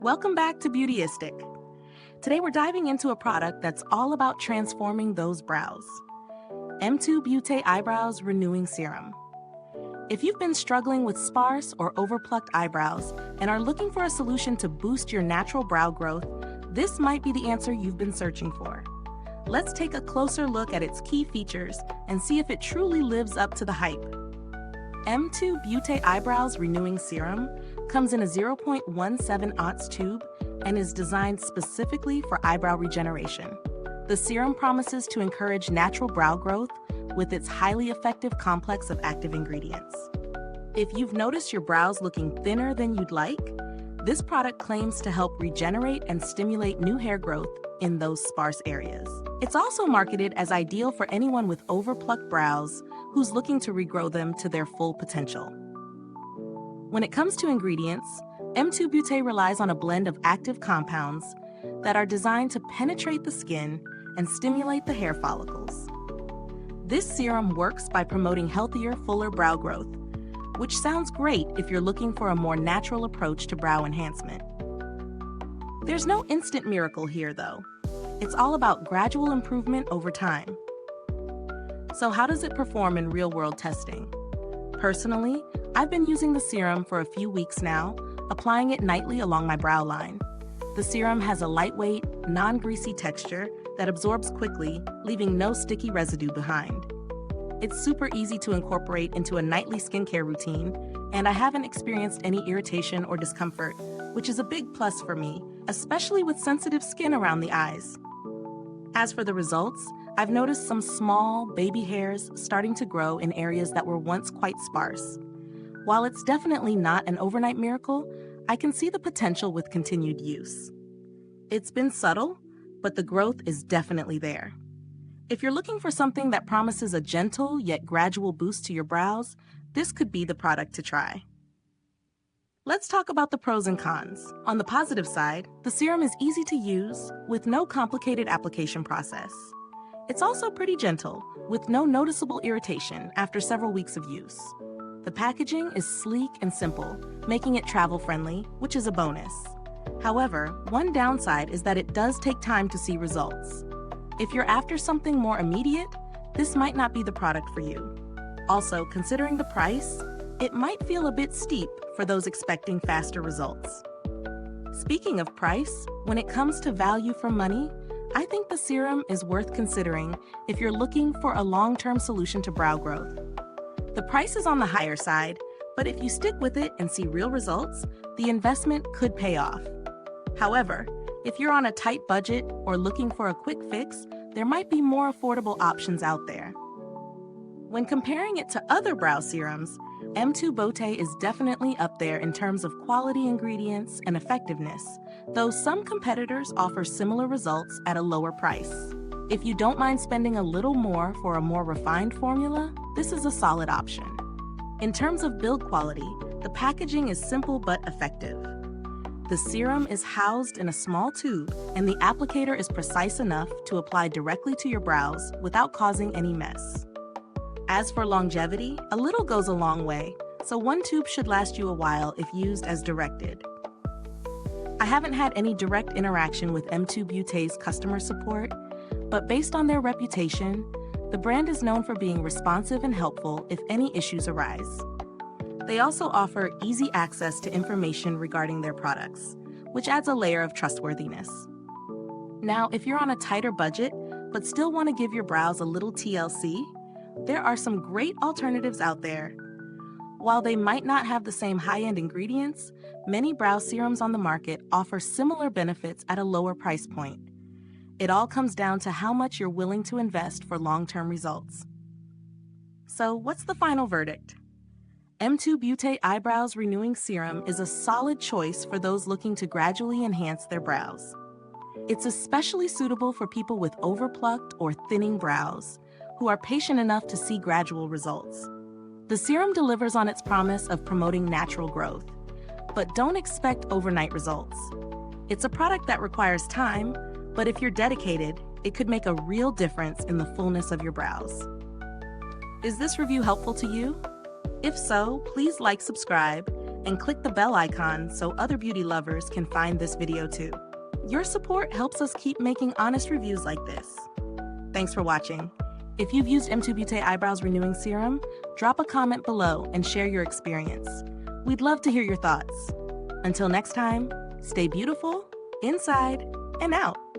Welcome back to Beautyistic. Today we're diving into a product that's all about transforming those brows. M2 Beaute Eyebrows Renewing Serum. If you've been struggling with sparse or overplucked eyebrows and are looking for a solution to boost your natural brow growth, this might be the answer you've been searching for. Let's take a closer look at its key features and see if it truly lives up to the hype. M2 Beaute Eyebrows Renewing Serum comes in a 0.17 ounce tube and is designed specifically for eyebrow regeneration. The serum promises to encourage natural brow growth with its highly effective complex of active ingredients. If you've noticed your brows looking thinner than you'd like, this product claims to help regenerate and stimulate new hair growth in those sparse areas. It's also marketed as ideal for anyone with overplucked brows who's looking to regrow them to their full potential. When it comes to ingredients, M2 Beaute relies on a blend of active compounds that are designed to penetrate the skin and stimulate the hair follicles. This serum works by promoting healthier, fuller brow growth, which sounds great if you're looking for a more natural approach to brow enhancement. There's no instant miracle here, though. It's all about gradual improvement over time. So how does it perform in real-world testing? Personally, I've been using the serum for a few weeks now, applying it nightly along my brow line. The serum has a lightweight, non-greasy texture that absorbs quickly, leaving no sticky residue behind. It's super easy to incorporate into a nightly skincare routine, and I haven't experienced any irritation or discomfort, which is a big plus for me, especially with sensitive skin around the eyes. As for the results, I've noticed some small, baby hairs starting to grow in areas that were once quite sparse. While it's definitely not an overnight miracle, I can see the potential with continued use. It's been subtle, but the growth is definitely there. If you're looking for something that promises a gentle yet gradual boost to your brows, this could be the product to try. Let's talk about the pros and cons. On the positive side, the serum is easy to use with no complicated application process. It's also pretty gentle, with no noticeable irritation after several weeks of use. The packaging is sleek and simple, making it travel-friendly, which is a bonus. However, one downside is that it does take time to see results. If you're after something more immediate, this might not be the product for you. Also, considering the price, it might feel a bit steep for those expecting faster results. Speaking of price, when it comes to value for money, I think the serum is worth considering if you're looking for a long-term solution to brow growth. The price is on the higher side, but if you stick with it and see real results, the investment could pay off. However, if you're on a tight budget or looking for a quick fix, there might be more affordable options out there. When comparing it to other brow serums, M2 Beaute is definitely up there in terms of quality ingredients and effectiveness, though some competitors offer similar results at a lower price. If you don't mind spending a little more for a more refined formula, this is a solid option. In terms of build quality, the packaging is simple but effective. The serum is housed in a small tube, and the applicator is precise enough to apply directly to your brows without causing any mess. As for longevity, a little goes a long way, so one tube should last you a while if used as directed. I haven't had any direct interaction with M2 Beaute's customer support, but based on their reputation, the brand is known for being responsive and helpful if any issues arise. They also offer easy access to information regarding their products, which adds a layer of trustworthiness. Now, if you're on a tighter budget, but still want to give your brows a little TLC, there are some great alternatives out there. While they might not have the same high-end ingredients, many brow serums on the market offer similar benefits at a lower price point. It all comes down to how much you're willing to invest for long-term results. So, what's the final verdict? M2 Beaute Eyebrows Renewing Serum is a solid choice for those looking to gradually enhance their brows. It's especially suitable for people with overplucked or thinning brows, who are patient enough to see gradual results. The serum delivers on its promise of promoting natural growth, but don't expect overnight results. It's a product that requires time, but if you're dedicated, it could make a real difference in the fullness of your brows. Is this review helpful to you? If so, please like, subscribe, and click the bell icon so other beauty lovers can find this video too. Your support helps us keep making honest reviews like this. Thanks for watching. If you've used M2 Beaute Eyebrows Renewing Serum, drop a comment below and share your experience. We'd love to hear your thoughts. Until next time, stay beautiful, inside and out.